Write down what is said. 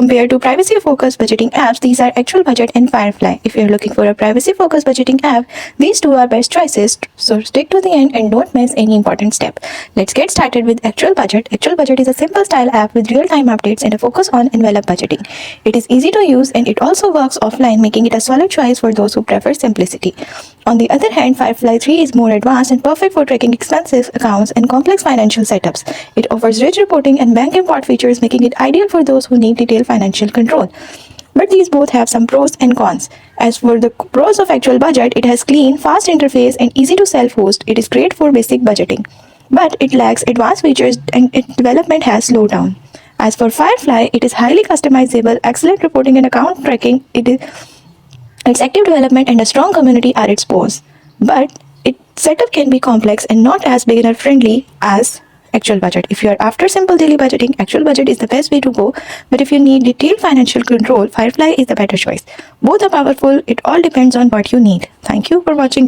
Compared to privacy-focused budgeting apps, these are Actual Budget and Firefly. If you're looking for a privacy-focused budgeting app, these two are best choices. So stick to the end and don't miss any important step. Let's get started with Actual Budget. Actual Budget is a simple style app with real-time updates and a focus on envelope budgeting. It is easy to use and it also works offline, making it a solid choice for those who prefer simplicity. On the other hand, Firefly 3 is more advanced and perfect for tracking expenses, accounts, and complex financial setups. It offers rich reporting and bank import features, making it ideal for those who need detailed financial control. But these both have some pros and cons. As for the pros of Actual Budget, it has clean, fast interface and easy to self-host. It is great for basic budgeting, but it lacks advanced features and its development has slowed down. As for Firefly, it is highly customizable, excellent reporting and account tracking. Its active development and a strong community are its pros, but its setup can be complex and not as beginner-friendly as Actual Budget. If you are after simple daily budgeting, Actual Budget is the best way to go. But if you need detailed financial control, Firefly is the better choice. Both are powerful. It all depends on what you need. Thank you for watching.